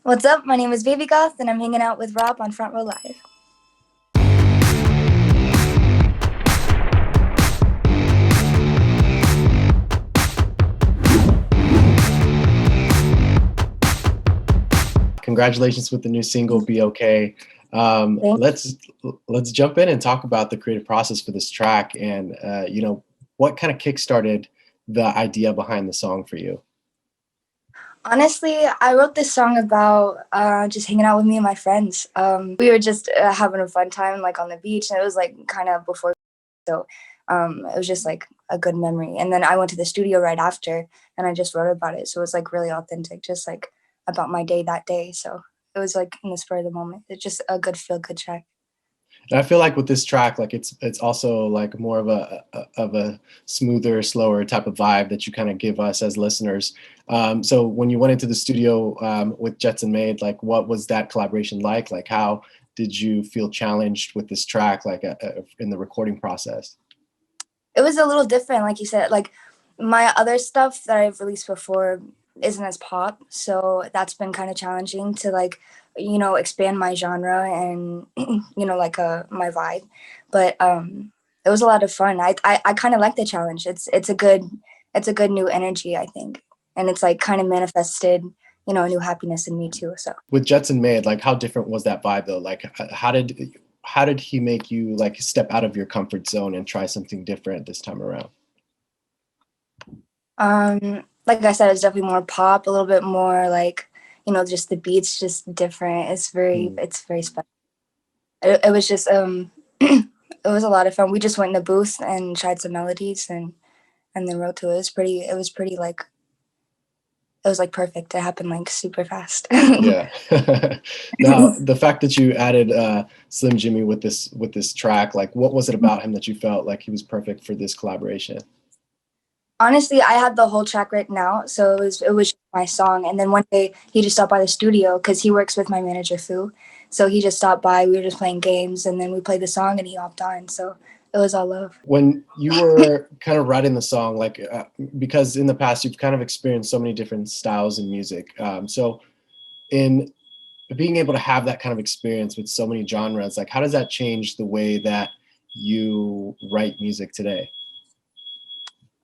What's up? My name is Baby Goth, and I'm hanging out with Rob on Front Row Live. Congratulations with the new single, Be Okay. Let's jump in and talk about the creative process for this track and, what kind of kickstarted the idea behind the song for you? Honestly, I wrote this song about just hanging out with me and my friends. We were just having a fun time, like on the beach, and it was like kind of before, so it was just like a good memory. And then I went to the studio right after, and I just wrote about it. So it was like really authentic, just like about my day that day. So it was like in the spur of the moment. It's just a good feel-good track. And I feel like with this track, like it's also like more of a smoother, slower type of vibe that you kind of give us as listeners. So when you went into the studio with Jxmmi, like what was that collaboration like? Like how did you feel challenged with this track, like in the recording process? It was a little different, like you said. Like my other stuff that I've released before isn't as pop, so that's been kind of challenging to like, expand my genre and like my vibe. But it was a lot of fun. I kind of like the challenge. It's a good new energy, I think, and it's like kind of manifested a new happiness in me too. So with Jxmmi, like how different was that vibe though? Like how did he make you like step out of your comfort zone and try something different this time around? Like I said, it's definitely more pop, a little bit more like, just the beats just different. It's very special. It was just it was a lot of fun. We just went in the booth and tried some melodies and then wrote to it. It was pretty like, it was like perfect. It happened like super fast. Yeah. Now the fact that you added Slim Jxmmi with this track, like what was it about him that you felt like he was perfect for this collaboration? Honestly, I had the whole track written out, so it was my song. And then one day he just stopped by the studio because he works with my manager Fu. So he just stopped by. We were just playing games, and then we played the song, and he hopped on. So it was all love. When you were kind of writing the song, like because in the past you've kind of experienced so many different styles in music, so in being able to have that kind of experience with so many genres, like how does that change the way that you write music today?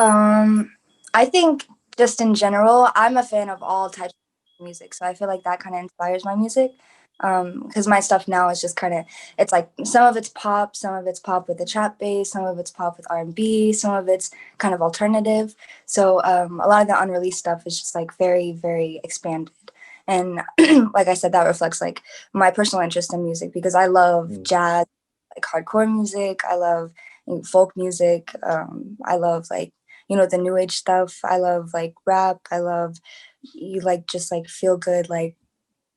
I think just in general, I'm a fan of all types of music, so I feel like that kind of inspires my music. Because my stuff now is just kind of, it's like some of it's pop with the trap bass, some of it's pop with R&B, some of it's kind of alternative. So a lot of the unreleased stuff is just like very, very expanded. And like I said, that reflects like my personal interest in music because I love jazz, like hardcore music. I love folk music. I love like the new age stuff. I love like rap. I love just like feel good, like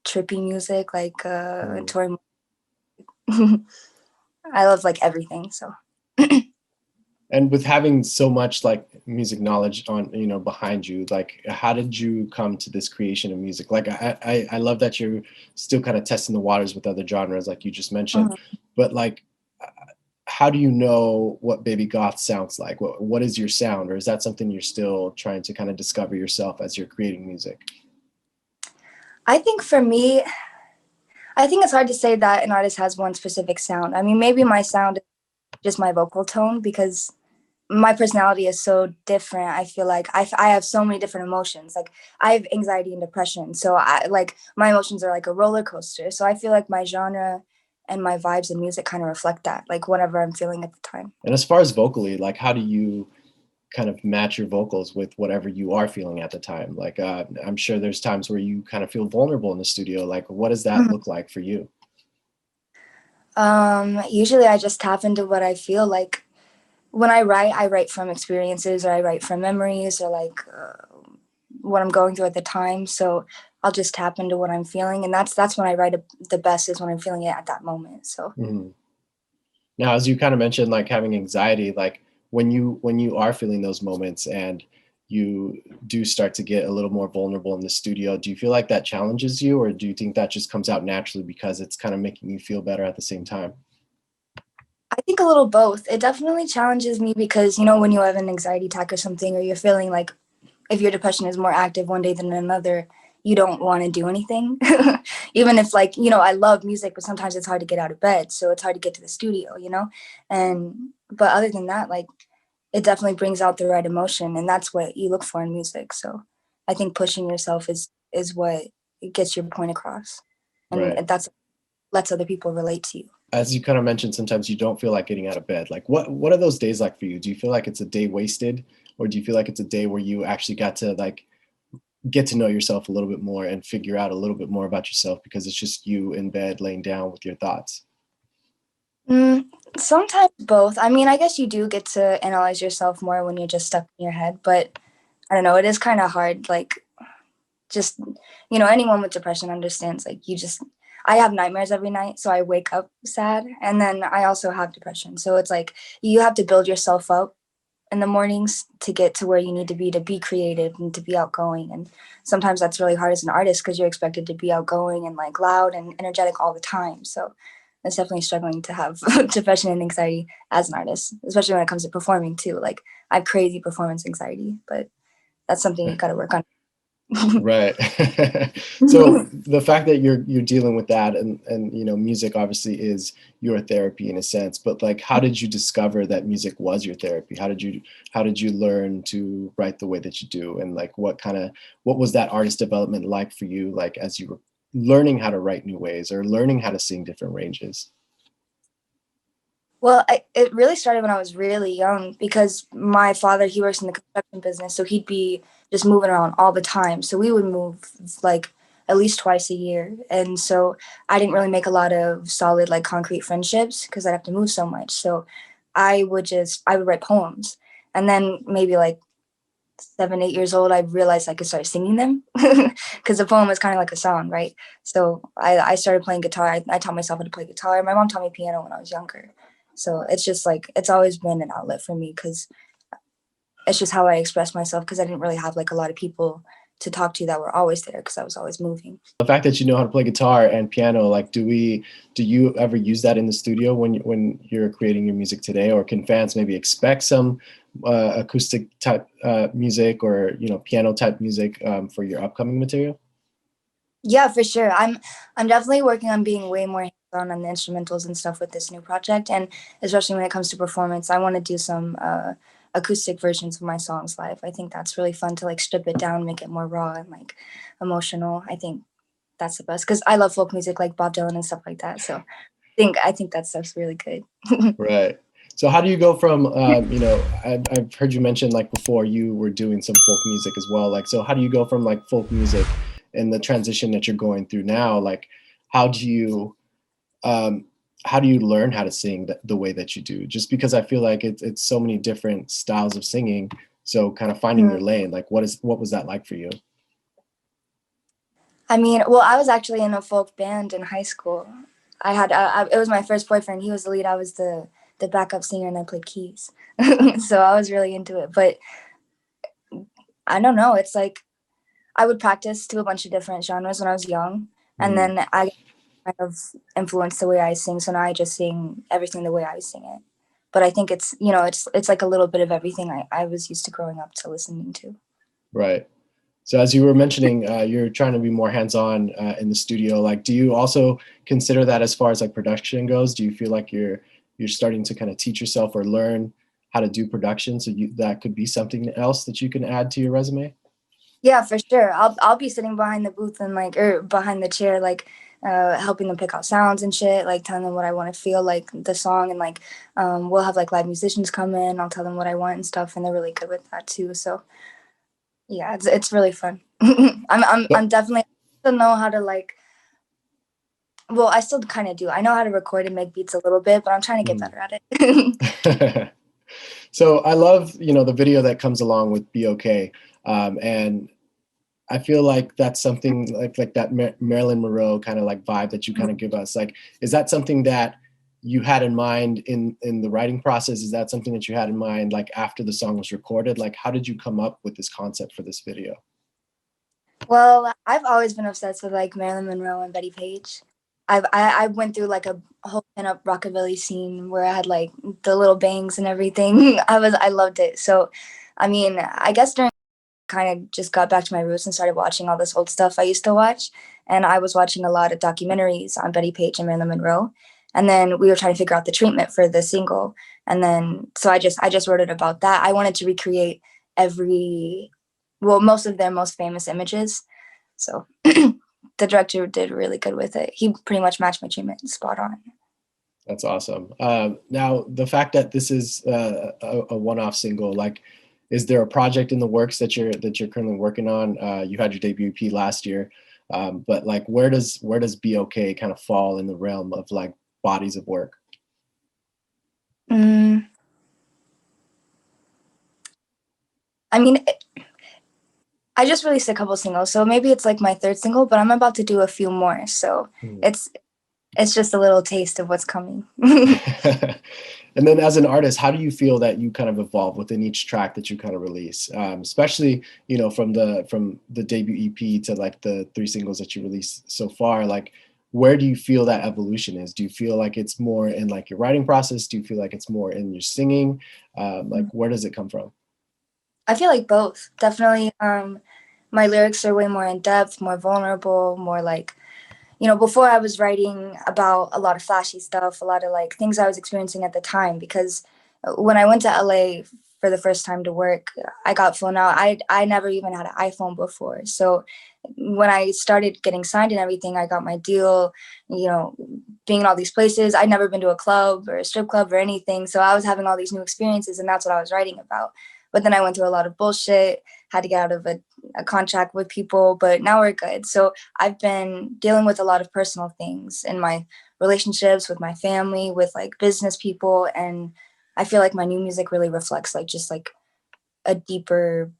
trippy music, like touring. I love like everything. So And with having so much like music knowledge on behind you, like how did you come to this creation of music? Like I love that you're still kind of testing the waters with other genres like you just mentioned, but like how do you know what Baby Goth sounds like? What is your sound? Or is that something you're still trying to kind of discover yourself as you're creating music? I think for me, I think it's hard to say that an artist has one specific sound. I mean, maybe my sound is just my vocal tone because my personality is so different. I feel like I have so many different emotions. Like I have anxiety and depression. So I like my emotions are like a roller coaster. So I feel like my genre and my vibes and music kind of reflect that, like whatever I'm feeling at the time. And as far as vocally, like how do you kind of match your vocals with whatever you are feeling at the time? Like I'm sure there's times where you kind of feel vulnerable in the studio. Like what does that look like for you? Usually I just tap into what I feel like. When I write from experiences or I write from memories or like what I'm going through at the time. So I'll just tap into what I'm feeling, and that's when I write the best is when I'm feeling it at that moment. So Now, as you kind of mentioned, like having anxiety, like when you are feeling those moments and you do start to get a little more vulnerable in the studio, do you feel like that challenges you, or do you think that just comes out naturally because it's kind of making you feel better at the same time? I think a little both. It definitely challenges me because when you have an anxiety attack or something, or you're feeling like if your depression is more active one day than another, you don't want to do anything. Even if like, I love music, but sometimes it's hard to get out of bed. So it's hard to get to the studio, but other than that, like it definitely brings out the right emotion, and that's what you look for in music. So I think pushing yourself is what gets your point across. And Right. that's lets other people relate to you. As you kind of mentioned, sometimes you don't feel like getting out of bed. Like what are those days like for you? Do you feel like it's a day wasted, or do you feel like it's a day where you actually got to like get to know yourself a little bit more and figure out a little bit more about yourself because it's just you in bed laying down with your thoughts? Mm, Sometimes both. I mean, I guess you do get to analyze yourself more when you're just stuck in your head, but I don't know, it is kind of hard. Like, just, anyone with depression understands, like, I have nightmares every night, so I wake up sad. And then I also have depression. So it's like you have to build yourself up in the mornings to get to where you need to be creative and to be outgoing. And sometimes that's really hard as an artist because you're expected to be outgoing and like loud and energetic all the time. So it's definitely struggling to have depression and anxiety as an artist, especially when it comes to performing too. Like I have crazy performance anxiety, but that's something you got to work on. Right. So the fact that you're dealing with that, and music obviously is your therapy in a sense, but like how did you discover that music was your therapy? How did you learn to write the way that you do, and like what was that artist development like for you, like as you were learning how to write new ways or learning how to sing different ranges? Well, it really started when I was really young because my father, he works in the construction business, so he'd be just moving around all the time. So we would move like at least twice a year. And so I didn't really make a lot of solid, like concrete friendships because I'd have to move so much. So I would write poems. And then maybe like 7, 8 years old, I realized I could start singing them because the poem is kind of like a song, right? So I started playing guitar. I taught myself how to play guitar. My mom taught me piano when I was younger. So it's just like, it's always been an outlet for me because it's just how I express myself because I didn't really have like a lot of people to talk to that were always there because I was always moving. The fact that you know how to play guitar and piano, like do you ever use that in the studio when you're creating your music today, or can fans maybe expect some acoustic type music, or piano type music for your upcoming material? Yeah, for sure. I'm definitely working on being way more hands-on on the instrumentals and stuff with this new project, and especially when it comes to performance, I want to do some acoustic versions of my songs live. I think that's really fun to like strip it down, make it more raw and like emotional. I think that's the best because I love folk music like Bob Dylan and stuff like that. So I think that stuff's really good. Right. So how do you go from, I've heard you mention like before you were doing some folk music as well. Like, so how do you go from like folk music and the transition that you're going through now? Like, how do you, um, how do you learn how to sing the way that you do? Just because I feel like it's so many different styles of singing. So kind of finding your lane, like what was that like for you? I mean, well, I was actually in a folk band in high school. It was my first boyfriend. He was the lead. I was the backup singer, and I played keys. So I was really into it. But I don't know. It's like I would practice to a bunch of different genres when I was young, and Mm, then I kind of influenced the way I sing. So now I just sing everything the way I sing it. But I think it's like a little bit of everything I was used to growing up to listening to. right. So as you were mentioning, you're trying to be more hands-on in the studio. Like, do you also consider that as far as like production goes? Do you feel like you're starting to kind of teach yourself or learn how to do production, so that could be something else that you can add to your resume? Yeah, for sure. I'll be sitting behind the booth and like or behind the chair, like helping them pick out sounds and shit, like telling them what I want to feel like the song, and like we'll have like live musicians come in. I'll tell them what I want and stuff, and they're really good with that too. So yeah, it's really fun. I'm definitely I still know how to like. Well, I still kind of do. I know how to record and make beats a little bit, but I'm trying to get Mm. better at it. So I love the video that comes along with "Be Okay," and I feel like that's something like that Marilyn Monroe kind of like vibe that you kind of give us. Like, is that something that you had in mind in the writing process? Is that something that you had in mind like after the song was recorded? Like, how did you come up with this concept for this video? Well, I've always been obsessed with like Marilyn Monroe and Betty Page. I went through like a whole pin-up rockabilly scene where I had like the little bangs and everything. I loved it. So, I mean, I guess during kind of just got back to my roots and started watching all this old stuff I used to watch. And I was watching a lot of documentaries on Betty Page and Marilyn Monroe. And then we were trying to figure out the treatment for the single. And then so I just wrote it about that. I wanted to recreate most of their most famous images. So the director did really good with it. He pretty much matched my treatment spot on. That's awesome. Now, the fact that this is a one-off single, like, is there a project in the works that you're currently working on? You had your debut EP last year, but like, where does BOK kind of fall in the realm of like bodies of work? I mean, I just released a couple singles, so maybe it's like my third single, but I'm about to do a few more. So it's just a little taste of what's coming. And then as an artist, how do you feel that you kind of evolve within each track that you kind of release? Especially, you know, from the debut EP to like the 3 singles that you released so far, like, where do you feel that evolution is? Do you feel like it's more in like your writing process? Do you feel like it's more in your singing? Like, where does it come from? I feel like both. Definitely, my lyrics are way more in depth, more vulnerable, more like, before I was writing about a lot of flashy stuff, a lot of like things I was experiencing at the time. Because when I went to LA for the first time to work, I got flown out. I never even had an iPhone before. So when I started getting signed and everything, I got my deal, being in all these places. I'd never been to a club or a strip club or anything. So I was having all these new experiences, and that's what I was writing about. But then I went through a lot of bullshit, had to get out of a contract with people, but now we're good. So I've been dealing with a lot of personal things in my relationships with my family, with like business people. And I feel like my new music really reflects like just like a deeper,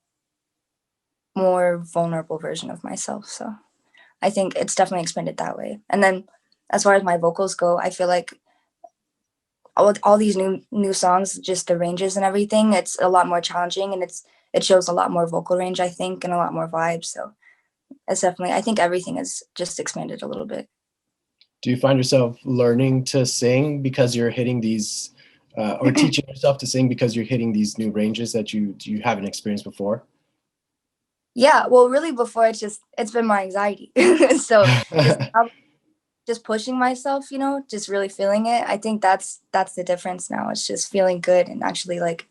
more vulnerable version of myself. So I think it's definitely expanded that way. And then as far as my vocals go, I feel like all these new songs, just the ranges and everything, it's a lot more challenging, and it shows a lot more vocal range, I think, and a lot more vibes. So it's definitely, I think everything has just expanded a little bit. Do you find yourself learning to sing because you're hitting these, or teaching yourself to sing because you're hitting these new ranges that you haven't experienced before? Yeah, well, really before it's been my anxiety. So just pushing myself, just really feeling it. I think that's the difference now. It's just feeling good and actually like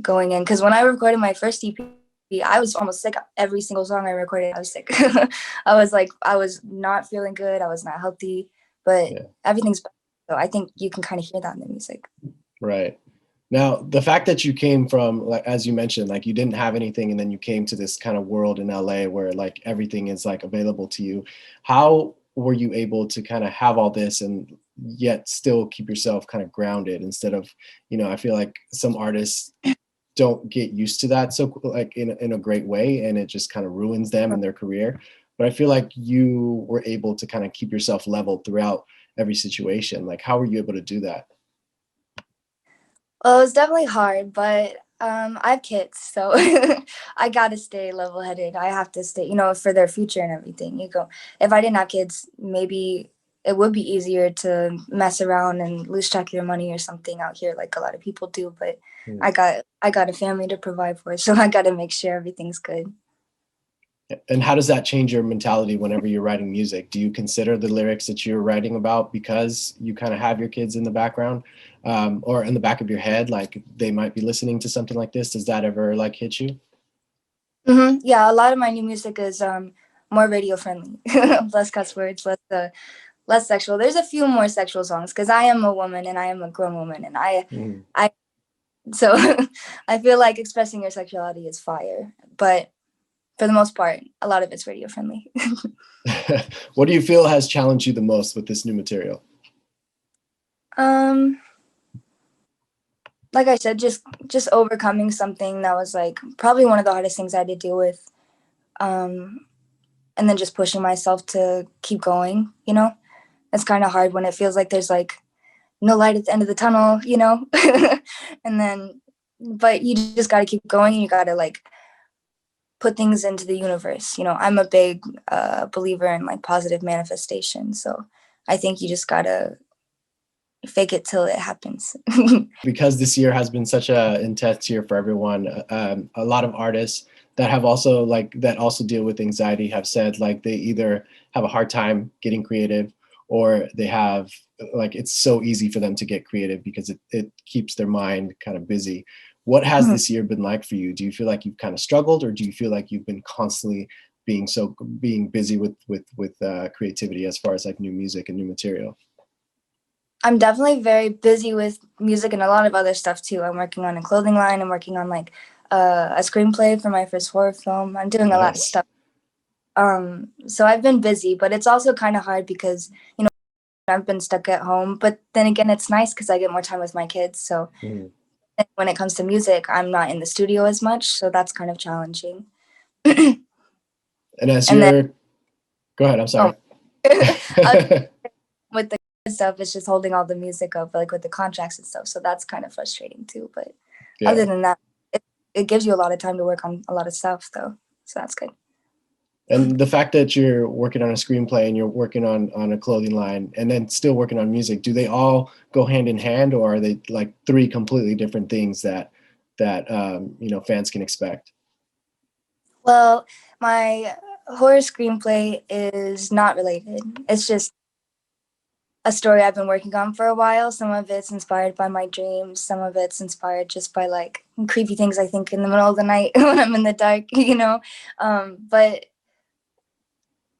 going in. Because when I recorded my first EP, I was almost sick. Every single song I recorded, I was sick. I was not feeling good. I was not healthy, but Yeah. everything's better. So I think you can kind of hear that in the music. Right. Now, the fact that you came from, like, as you mentioned, like, you didn't have anything, and then you came to this kind of world in LA where like everything is like available to you. How were you able to kind of have all this and yet still keep yourself kind of grounded instead of, I feel like some artists don't get used to that so like in a great way, and it just kind of ruins them and their career. But I feel like you were able to kind of keep yourself leveled throughout every situation. Like, how were you able to do that? Well, it was definitely hard, but I have kids, so I gotta stay level-headed. I have to stay, for their future and everything. If I didn't have kids, maybe it would be easier to mess around and lose track of your money or something out here, like a lot of people do. But Hmm. I got a family to provide for, so I gotta make sure everything's good. And how does that change your mentality whenever you're writing music? Do you consider the lyrics that you're writing about because you kind of have your kids in the background, or in the back of your head, like they might be listening to something like this? Does that ever like hit you? Yeah, a lot of my new music is more radio friendly, less cuss words, less sexual. There's a few more sexual songs because I am a woman and I am a grown woman, and Mhm. I so I feel like expressing your sexuality is fire, but for the most part, a lot of it's radio friendly. What do you feel has challenged you the most with this new material? um, like I said, just overcoming something that was like probably one of the hardest things I had to deal with. Um, and then just pushing myself to keep going. It's kind of hard when it feels like there's like no light at the end of the tunnel. And then, but you just got to keep going, and you got to like put things into the universe. I'm a big believer in like positive manifestation. So I think you just gotta fake it till it happens. Because this year has been such a intense year for everyone, a lot of artists that have also like that also deal with anxiety have said like they either have a hard time getting creative, or they have like it's so easy for them to get creative because it keeps their mind kind of busy. What has Mhm. this year been like for you? Do you feel like you've kind of struggled, or do you feel like you've been constantly being busy with creativity as far as like new music and new material? I'm definitely very busy with music and a lot of other stuff too. I'm working on a clothing line. I'm working on like a screenplay for my first horror film. I'm doing a lot of Nice. stuff. So I've been busy, but it's also kind of hard because I've been stuck at home. But then again, it's nice because I get more time with my kids. So Mhm. when it comes to music, I'm not in the studio as much, so that's kind of challenging. And And as then, you're, go ahead, I'm oh, sorry. with the stuff, it's just holding all the music up, like with the contracts and stuff. So that's kind of frustrating too. But other Yeah. than that, it gives you a lot of time to work on a lot of stuff, though. So that's good. And the fact that you're working on a screenplay and you're working on a clothing line and then still working on music, do they all go hand in hand, or are they like three completely different things that fans can expect? Well, my horror screenplay is not related. It's just a story I've been working on for a while. Some of it's inspired by my dreams. Some of it's inspired just by like creepy things I think in the middle of the night when I'm in the dark. But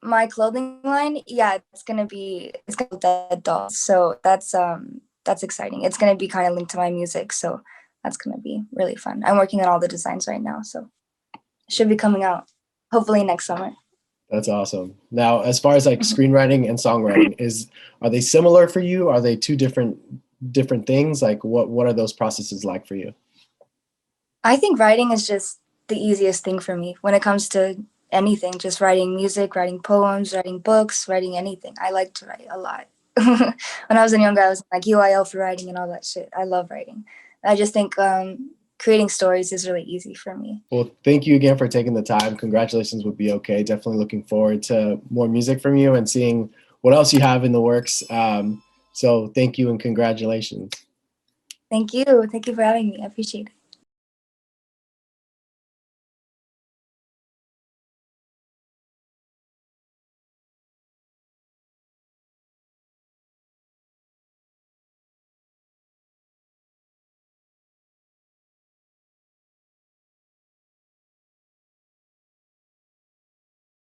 my clothing line, yeah, it's gonna be dead dolls. So that's exciting. It's gonna be kind of linked to my music. So that's gonna be really fun. I'm working on all the designs right now, so it should be coming out hopefully next summer. That's awesome. Now, as far as like screenwriting and songwriting, are they similar for you? Are they two different things? Like what are those processes like for you? I think writing is just the easiest thing for me when it comes to anything, just writing music, writing poems, writing books, writing anything. I like to write a lot. When I was younger, I was like UIL for writing and all that shit. I love writing. I just think creating stories is really easy for me. Well, thank you again for taking the time. Congratulations with Be Okay. Definitely looking forward to more music from you and seeing what else you have in the works. So thank you and congratulations. Thank you. Thank you for having me. I appreciate it.